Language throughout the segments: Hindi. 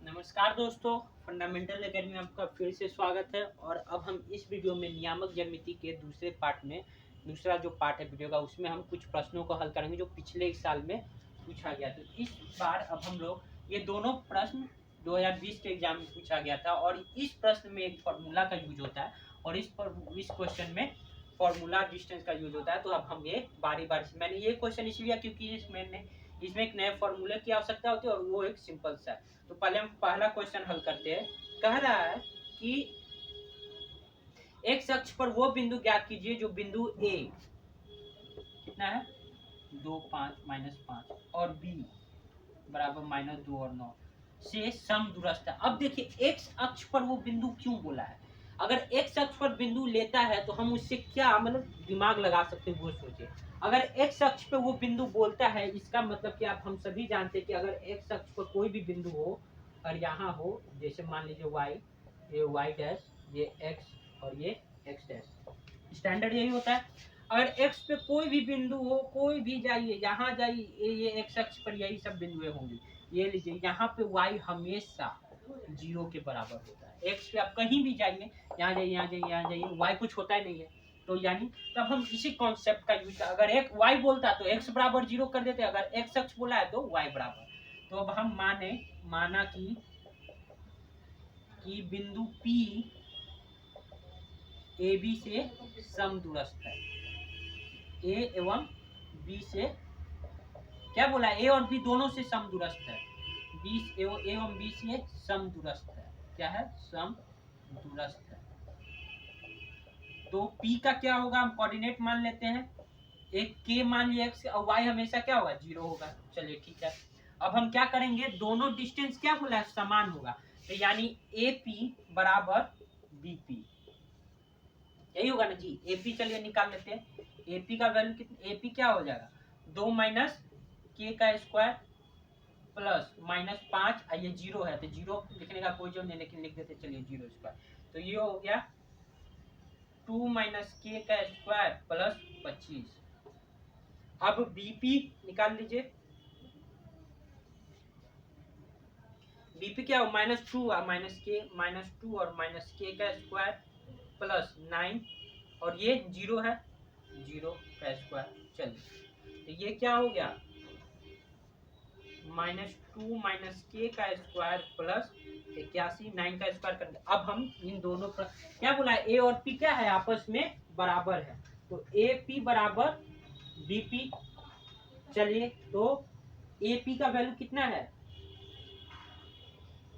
नमस्कार दोस्तों, फंडामेंटल एकेडमी में आपका फिर से स्वागत है। और अब हम इस वीडियो में नियामक ज्यामिति के दूसरे पार्ट में दूसरा जो पार्ट है वीडियो का, उसमें हम कुछ प्रश्नों को हल करेंगे जो पिछले एक साल में पूछा गया। तो इस बार अब हम लोग ये दोनों प्रश्न 2020 के एग्जाम में पूछा गया था और इस प्रश्न में एक फॉर्मूला का यूज होता है और इस क्वेश्चन में फॉर्मूला डिस्टेंस का यूज होता है। तो अब हम ये बारी बारी से, मैंने ये क्वेश्चन इसलिए क्योंकि इसमें एक नए फॉर्मूले की आवश्यकता होती है और वो एक सिंपल सा है। तो पहले हम पहला क्वेश्चन हल करते हैं। कह रहा है कि एक्स अक्ष पर वो बिंदु ज्ञात कीजिए जो बिंदु ए कितना है 2 5 -5 और बी बराबर -2 और 9 से समदूरस्थ है। अब देखिए एक्स अक्ष पर वो बिंदु क्यों बोला है। अगर एक्स अक्ष पर बिंदु लेता है तो हम उससे क्या मतलब दिमाग लगा सकते हैं वो सोचिए। अगर एक्स अक्ष पे वो बिंदु बोलता है, इसका मतलब कि आप हम सभी जानते हैं कि अगर एक्स अक्ष पर कोई भी बिंदु हो और यहाँ हो, जैसे मान लीजिए वाई, ये वाई डैश, ये एक्स और ये एक्स डैश, स्टैंडर्ड यही होता है। अगर एक्स पे कोई भी बिंदु हो, कोई भी जाइए, यहाँ जाइए, ये एक्स अक्ष पर यही सब बिंदुएं होंगी। ये लीजिए, यहाँ पे वाई हमेशा 0 के बराबर होता है। एक्स पे आप कहीं भी जाइए, यहाँ जाइए, यहाँ जाइए, यहाँ जाइए, वाई कुछ होता ही नहीं है। तो यानी तब हम इसी कॉन्सेप्ट का यूज, अगर एक वाई बोलता है तो एक्स बराबर 0 कर देते, अगर एक्स अक्ष बोला है तो वाई बराबर। तो अब हम माना कि बिंदु P ए बी से समदूरस्थ है। ए एवं बी से क्या बोला, ए और बी दोनों से समदूरस्थ है। बी एवं बी से समदूरस्थ है। क्या है, समदूरस्थ है। तो P का क्या होगा, हम कोऑर्डिनेट मान लेते हैं। एक K मान लिया, एक्स और Y हमेशा क्या होगा, 0 होगा। चलिए ठीक है। अब हम क्या करेंगे, दोनों डिस्टेंस क्या बोला है, समान होगा। तो यानी AP बराबर BP, यही होगा ना जी। AP चलिए निकाल लेते हैं। AP का वैल्यू कितना, AP क्या हो जाएगा, 2 माइनस K का स्क्वायर प्लस -5, ये 0 है तो 0 लिखने का कोई जरूरत नहीं, लेकिन लिख देते चलिए 0 स्क्वायर। तो ये हो गया 2 माइनस K का स्क्वायर प्लस 25। अब BP निकाल लीजिए। BP क्या हो, -2 -2 और -K का स्क्वायर प्लस 9 और ये 0 है, 0 का स्क्वायर। चलिए तो ये क्या हो गया, -2 -K का स्क्वायर प्लस 81, 9 का स्क्वायर कर दिया। अब हम इन दोनों पर क्या बोला है, A और P क्या है, आपस में बराबर है। तो AP बराबर BP। चलिए तो AP का वैल्यू कितना है,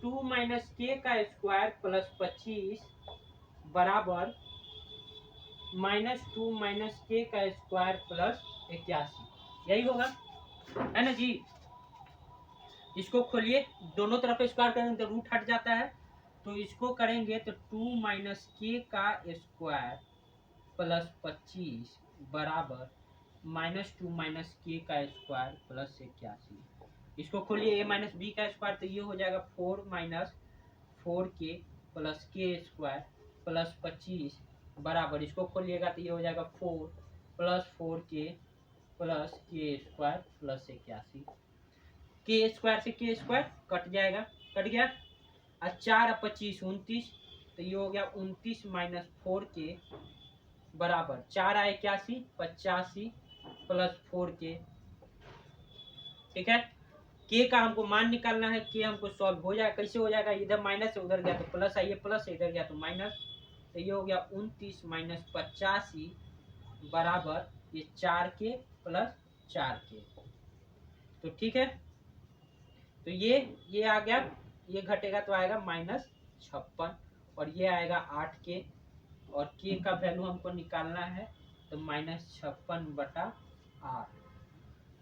2 K का स्क्वायर प्लस 25 बराबर -2 K का स्क्वायर प्लस 81, यही होगा, है ना जी। इसको खोलिए, दोनों तरफ स्क्वायर करेंगे तो रूट हट जाता है। तो इसको करेंगे तो 2 K का स्क्वायर प्लस 25 बराबर -2 K का स्क्वायर प्लस 81। इसको खोलिए, a माइनस बी का स्क्वायर, तो ये हो जाएगा 4 प्लस K स्क्वायर प्लस 25 बराबर, इसको खोलिएगा तो ये हो जाएगा 4 plus 4K plus K square plus 81। K square से K स्क्वायर कट जाएगा, कट गया। 4 और 25 29, तो ये हो गया 29 माइनस 4K बराबर 4 आए 81, 85 प्लस 4K। ठीक है, K का हमको मान निकालना है। K हमको सॉल्व हो जाएगा, कैसे हो जाएगा, इधर माइनस है उधर गया तो प्लस है, ये प्लस है इधर गया तो माइनस। तो ये हो गया 29 माइनस 85 बराबर ये 4K प्लस 4K। तो ठीक है, तो ये आ गया, ये घटेगा तो आएगा -56 और ये आएगा 8K और K का वैल्यू हमको निकालना है तो -56/8,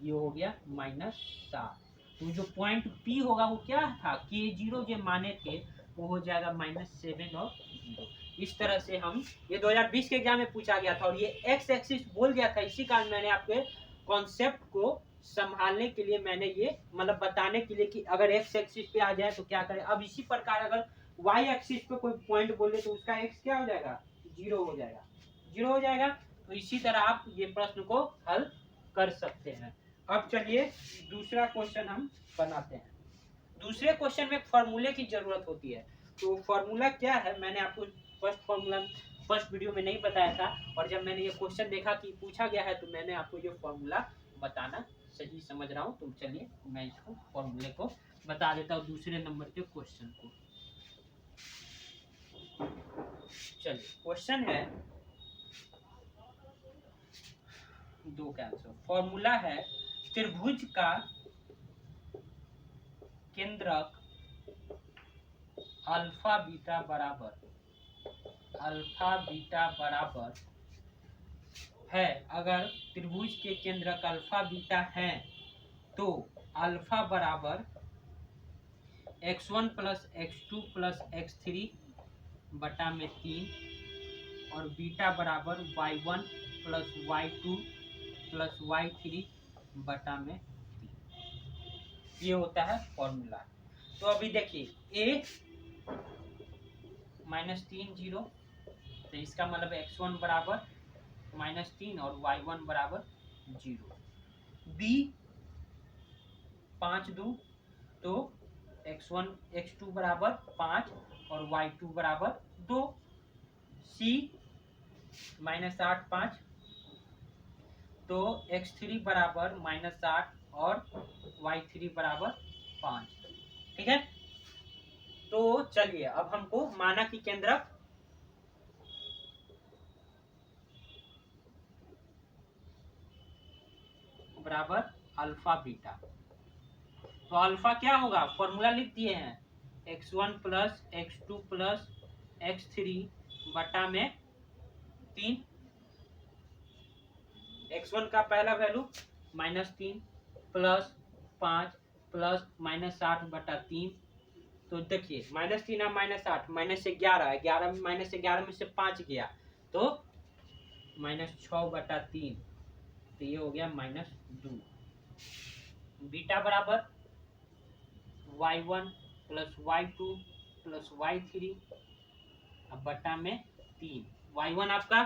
ये हो गया -7। तो जो पॉइंट P होगा वो क्या था, K0 जो माने थे वो हो जाएगा -7 और 0। इस तरह से हम, ये 2020 के एग्जाम में पूछा गया था और ये एक्स एक्सिस बोल गया था, इसी कारण मैंने आपके कॉन्सेप्ट को संभालने के लिए मैंने ये मतलब बताने के लिए कि अगर एक्स एक्सिस पे आ जाए तो क्या करें। अब इसी प्रकार अगर वाई एक्सिस पे कोई पॉइंट बोले तो उसका एक्स क्या हो जाएगा, 0 हो जाएगा, 0 हो जाएगा। तो इसी तरह आप ये प्रश्न को हल कर सकते हैं। अब चलिए दूसरा क्वेश्चन हम बनाते हैं। दूसरे क्वेश्चन में फॉर्मूले की जरूरत होती है। तो फॉर्मूला क्या है मैंने आपको फर्स्ट वीडियो में नहीं बताया था, और जब मैंने ये क्वेश्चन देखा कि पूछा गया है तो मैंने आपको ये फॉर्मूला बताना सही समझ रहा हूँ। तो चलिए मैं इसको फॉर्मूले को बता देता हूँ दूसरे नंबर के क्वेश्चन को। चलिए क्वेश्चन है 2 का आंसर। फॉर्मूला है त्रिभुज का केंद्रक अल्फा बीटा बराबर है। अगर त्रिभुज के केंद्रक अल्फा बीटा है तो अल्फा बराबर x1 plus x2 plus x3 बटा में 3 और बीटा बराबर y1 plus y2 plus y3 बटा में 3। ये होता है फॉर्मूला। तो अभी देखिए a -3 0, तो इसका मतलब x1 बराबर -3 और y1 बराबर 0। b 5 2, तो x1 x2 बराबर 5 और y2 बराबर 2। c -8 5, तो x3 बराबर -8 और y3 बराबर 5। ठीक है। तो चलिए अब हमको माना कि केंद्रक बराबर अल्फा बीटा, तो अल्फा क्या होगा फॉर्मूला लिख दिए हैं x1 plus x2 plus x3 बटा में 3। x1 का पहला वैल्यू -3 प्लस 5 प्लस -8 बटा 3। तो देखिए -3 और -8 -11 है, 11 में -11 में से 5 गया तो -6 बटा 3, तो ये हो गया -2। बीटा बराबर y1 plus y2 plus y3 बटा में 3। y1 आपका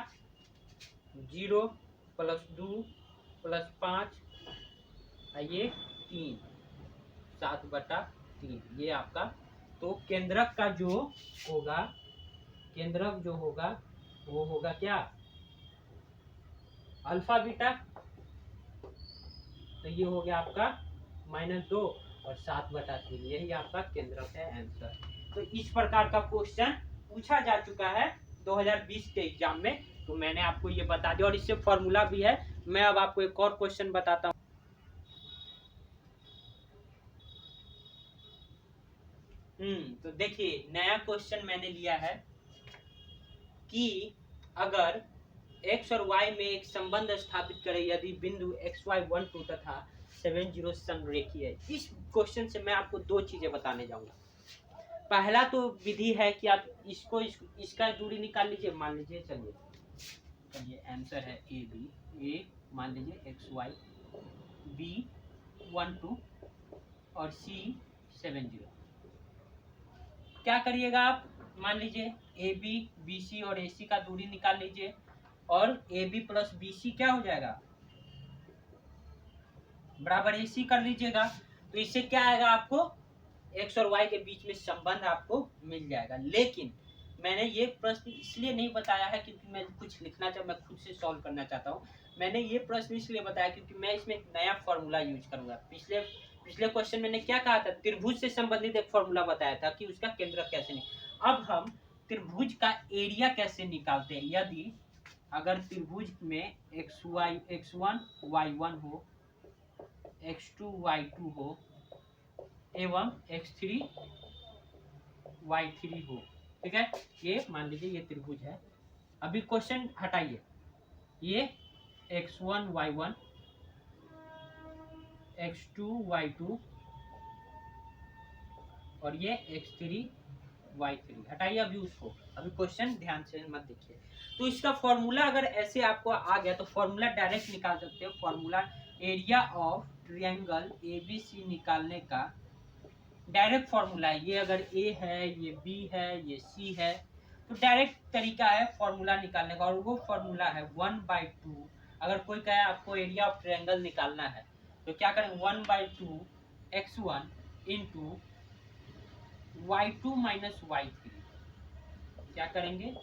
0 प्लस 2 प्लस 5, ये 3 7 बटा 3, ये आपका। तो केंद्रक का जो होगा वो होगा क्या अल्फा बीटा, तो ये हो गया आपका -2 और 7 बटा 3, यही आपका केंद्रक है आंसर। तो इस प्रकार का क्वेश्चन पूछा जा चुका है 2020 के एग्जाम में, तो मैंने आपको ये बता दिया और इससे फॉर्मूला भी है। मैं अब आपको एक और क्वेश्चन बताता हूँ। तो देखिए नया क्वेश्चन मैंने लिया है कि अगर x और y में एक संबंध स्थापित करें यदि बिंदु xy 1 2 तथा 70 संरेखीय है। इस क्वेश्चन से मैं आपको दो चीजें बताने जाऊंगा। पहला तो विधि है कि आप इसका दूरी निकाल लीजिए। मान लीजिए चलिए आंसर है ए बी, ए मान लीजिए xy, b 1 2 और c 70। क्या करिएगा आप, मान लीजिए ए बी बी सी और ए सी का दूरी निकाल लीजिए और A B plus B C क्या हो जाएगा बराबर ए सी कर लीजिएगा। तो इससे क्या आएगा आपको एक्स और वाई के बीच में संबंध आपको मिल जाएगा। लेकिन मैंने ये प्रश्न इसलिए नहीं बताया है क्योंकि मैं कुछ लिखना चाहता, मैं खुद से सॉल्व करना चाहता हूँ। मैंने ये प्रश्न इसलिए बताया क्योंकि मैं इसमें एक नया फॉर्मूला यूज करूंगा। पिछले क्वेश्चन मैंने क्या कहा था, त्रिभुज से संबंधित एक फॉर्मूला बताया था कि उसका केंद्रक कैसे नहीं। अब हम त्रिभुज का एरिया कैसे निकालते हैं। यदि अगर त्रिभुज में x1 y1 हो, x2 y2 हो एवं x3 y3 हो, ठीक है। ये मान लीजिए ये त्रिभुज है। अभी क्वेश्चन हटाइए, ये x1 y1 x2 y2 और ये x3 y3 हटाइए अभी उसको। अभी क्वेश्चन ध्यान से मत देखिए। तो इसका फॉर्मूला अगर ऐसे आपको आ गया तो फॉर्मूला डायरेक्ट निकाल सकते हो। Formula area of triangle ABC निकालने का डायरेक्ट फॉर्मूला है। ये अगर ए है, ये बी है, ये सी है, तो डायरेक्ट तरीका है फॉर्मूला निकालने का और वो फॉर्मूला है 1/2। अगर कोई कहे आपको एरिया ऑफ ट्रायंगल निकालना है तो क्या करें 1/2 x1 into y2 minus y3, क्या करेंगे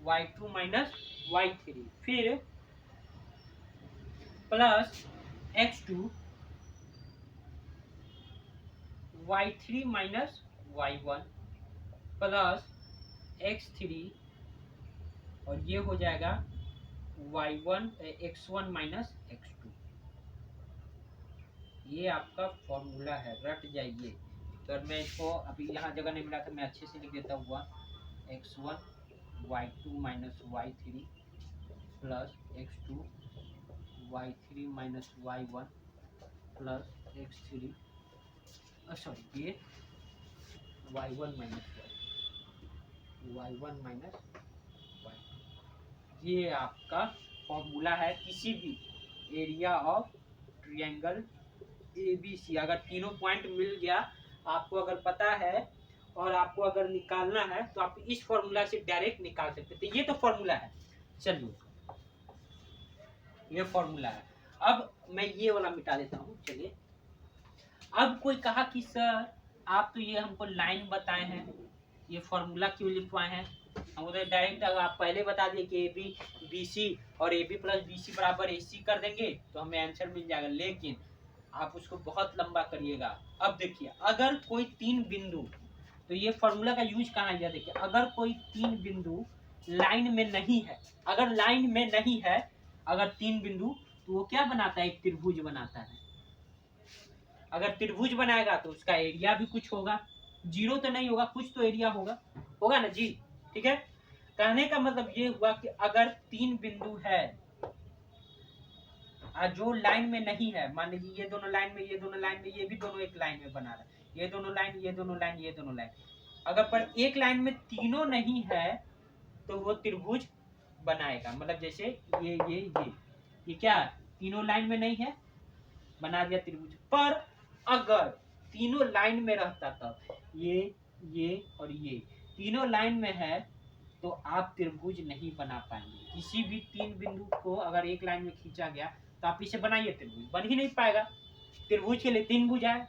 y2 माइनस y3, फिर plus x2 y3 minus y1 plus x3 और ये हो जाएगा y1 x1 माइनस x2। ये आपका फॉर्मूला है, रट जाइए। तो मैं इसको अभी यहाँ जगह नहीं मिला था, मैं अच्छे से लिख देता हुआ x1 y2 minus y3 plus x2 y3 minus y1 plus x3 sorry ये y1 minus y1 minus y, ये आपका फॉर्मूला है किसी भी एरिया ऑफ ट्रायंगल ABC। अगर तीनों पॉइंट मिल गया आपको, अगर पता है और आपको अगर निकालना है तो आप इस फॉर्मूला से डायरेक्ट निकाल सकते हैं। तो ये तो फॉर्मूला है, चलिए ये फॉर्मूला है। अब मैं ये वाला मिटा देता हूँ। चलिए, अब कोई कहा कि सर आप तो ये हमको लाइन बताए हैं, ये फॉर्मूला क्यों लिखवाए हैं? हम उधर डायरेक्ट अगर आप पहले बता दिए कि AB BC और AB प्लस BC बराबर AC कर देंगे तो हमें आंसर मिल जाएगा, लेकिन आप उसको बहुत लंबा करिएगा। अब देखिए, अगर कोई तीन बिंदु, तो ये फॉर्मूला का यूज कहाँ है, देखिए अगर कोई तीन बिंदु लाइन में नहीं है, अगर लाइन में नहीं है, अगर तीन बिंदु, तो वो क्या बनाता है, एक त्रिभुज बनाता है। अगर त्रिभुज बनाएगा तो उसका एरिया भी कुछ होगा, जीरो तो नहीं होगा, कुछ तो एरिया होगा, होगा ना जी। ठीक है, कहने का मतलब ये हुआ कि अगर तीन बिंदु है जो लाइन में नहीं है, मान लीजिए ये दोनों लाइन में, ये दोनों लाइन में, ये भी दोनों एक लाइन में बना रहा है, ये दोनों लाइन, ये दोनों लाइन, ये दोनों लाइन, अगर पर एक लाइन में तीनों नहीं है तो वो त्रिभुज बनाएगा। मतलब जैसे ये क्या है, तीनों लाइन में नहीं है, बना दिया त्रिभुज। पर अगर तीनों लाइन में रहता तब ये और ये तीनों लाइन में है तो आप त्रिभुज नहीं बना पाएंगे। किसी भी तीन बिंदु को अगर एक लाइन में खींचा गया तो आप इसे बनाइए, त्रिभुज बन ही नहीं पाएगा। त्रिभुज के लिए तीन भुजा है,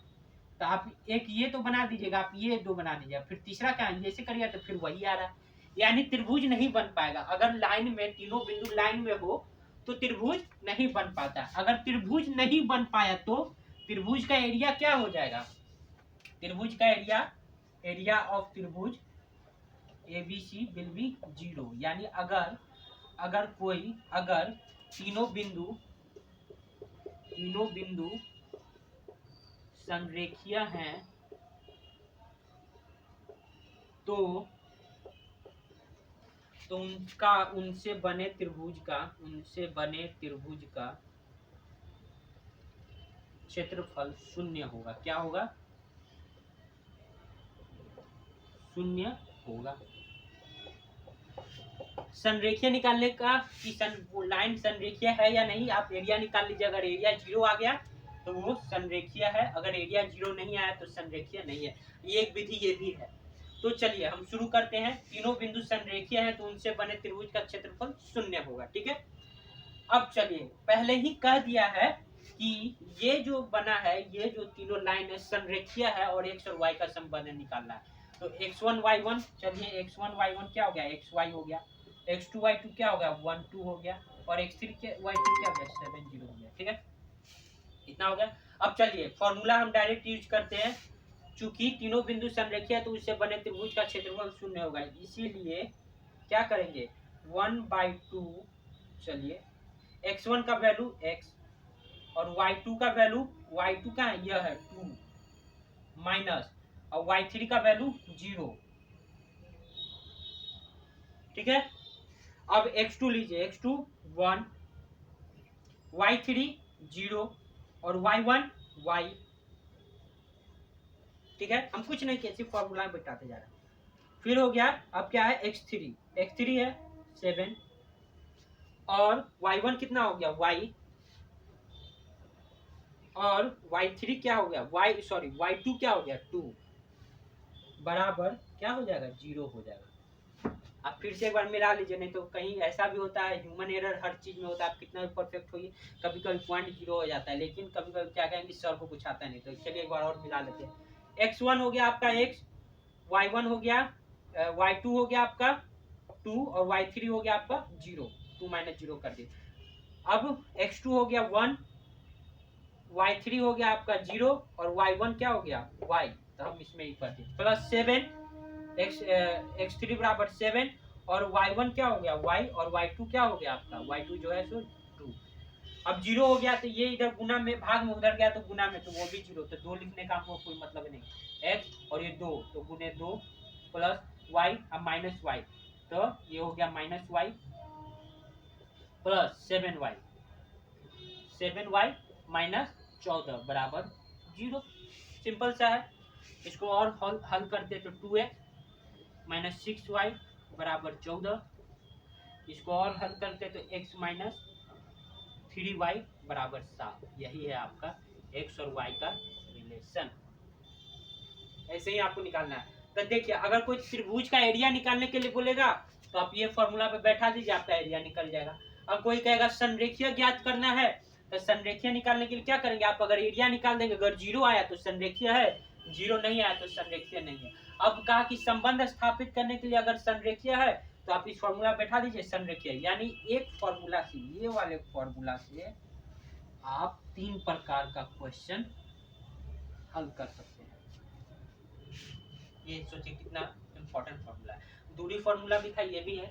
तो आप एक ये तो बना दीजिएगा, आप ये दो बना दीजिएगा, फिर तीसरा क्या जैसे करिएगा तो फिर वही आ रहा है, यानी त्रिभुज नहीं बन पाएगा। अगर लाइन में तीनों बिंदु लाइन में हो तो त्रिभुज नहीं बन पाता। अगर त्रिभुज नहीं बन पाया तो त्रिभुज का एरिया क्या हो जाएगा, त्रिभुज का एरिया ऑफ त्रिभुज ABC विल बी 0। यानी अगर तीनों बिंदु संरेखीय हैं तो उनसे बने त्रिभुज का क्षेत्रफल शून्य होगा। क्या होगा, शून्य होगा। संरेखीय निकालने का कि लाइन संरेखीय है या नहीं, आप एरिया निकाल लीजिए। अगर एरिया 0 आ गया तो वो संरेखीय है, अगर एरिया 0 नहीं आया तो संरेखीय नहीं है। ये एक विधि ये भी है। तो चलिए हम शुरू करते हैं। तीनों बिंदु संरेखीय हैं तो उनसे बने त्रिभुज का क्षेत्रफल शून्य होगा। ठीक है, अब चलिए, पहले ही कह दिया है कि ये जो बना है, ये जो तीनों लाइन है संरेखीय है और x और y का संबंध निकालना है। तो x1 y1, चलिए x1 y1 क्या हो गया, xy हो गया, x2 y2 क्या हो गया, 1 2 हो गया, और x3 y3 क्या हो गया, 7 0 हो गया। ठीक है, इतना हो गया। अब चलिए फॉर्मूला हम डायरेक्ट यूज करते हैं। चूंकि तीनों बिंदु संरेखीय है तो उससे बने त्रिभुज का क्षेत्रफल शून्य होगा, इसीलिए क्या करेंगे, 1/2। चलिए, x1 का वैल्यू x और y2 का वैल्यू, y2 का यह है 2 माइनस, और y3 का वैल्यू 0। ठीक है, अब x2 लीजिए, x2 1, y3 0 और y1 y। ठीक है, हम कुछ नहीं किए, फॉर्मूला में बैठाते जा रहे हैं। फिर हो गया, अब क्या है, x3 है 7 और y1 कितना हो गया, y, और y3 क्या हो गया, y2 क्या हो गया 2, बराबर क्या हो जाएगा, 0 हो जाएगा। आप फिर से एक बार मिला लीजिए, नहीं तो कहीं ऐसा भी होता है, ह्यूमन एरर हर चीज में होता है, आप कितना भी परफेक्ट होइए कभी कभी पॉइंट 0 हो जाता है, लेकिन कभी कभी क्या कहेंगे सर को कुछ आता नहीं। तो चलिए एक बार और मिला लेते हैं। x1 हो गया आपका x, y1 हो गया, y2 हो गया आपका 2 और y3 हो गया आपका 0, 2 माइनस 0 कर दिए। अब x2 हो गया 1, y3 हो गया आपका 0 और y1 क्या हो गया y, तो हम इसमें ही करते हैं प्लस 7 x3 बराबर 7 और y1 क्या हो गया y और y2 क्या हो गया आपका y2 जो है सो 2। अब 0 हो गया तो ये इधर गुना में भाग में उधर गया तो गुना में, तो वो भी 0, तो 2 लिखने का हमको कोई मतलब नहीं। x और ये 2 तो गुने 2 प्लस y अब माइनस y, तो ये हो गया minus y plus 7y, 7y minus 14 बराबर 0। सिंपल सा है। इसको और हल करते तो 2x माइनस 6y बराबर 14, इसको और हल करते तो x माइनस 3y बराबर 7। यही है आपका x और y का रिलेशन। ऐसे ही आपको निकालना है। तो देखिए अगर कोई त्रिभुज का एरिया निकालने के लिए बोलेगा तो आप ये फॉर्मूला पे बैठा दीजिए, आपका एरिया निकल जाएगा। अब कोई कहेगा संरेखीय ज्ञात करना है, तो संरेखीय निकालने के लिए क्या करेंगे, आप अगर एरिया निकाल देंगे, अगर 0 आया तो संरेखीय है, 0 नहीं आया तो संरेखीय नहीं है। अब कहा कि संबंध स्थापित करने के लिए अगर संरेखीय है तो आप इस फॉर्मूला बैठा दीजिए संरेखीय, यानी एक फॉर्मूला से, ये वाले फॉर्मूला से आप 3 प्रकार का क्वेश्चन हल कर सकते हैं। ये सोचिए कितना इम्पोर्टेंट फॉर्मूला है। दूरी फॉर्मूला भी था, ये भी है।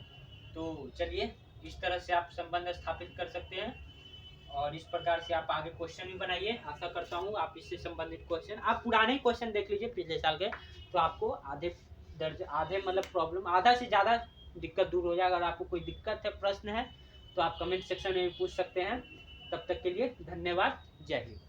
तो चलिए इस तरह से आप संबंध स्थापित कर सकते हैं और इस प्रकार से आप आगे क्वेश्चन भी बनाइए। आशा करता हूँ आप इससे संबंधित क्वेश्चन, आप पुराने क्वेश्चन देख लीजिए पिछले साल के, तो आपको आधे मतलब प्रॉब्लम आधा से ज़्यादा दिक्कत दूर हो जाएगा। अगर आपको कोई दिक्कत है, प्रश्न है, तो आप कमेंट सेक्शन में पूछ सकते हैं। तब तक के लिए धन्यवाद। जय हिंद।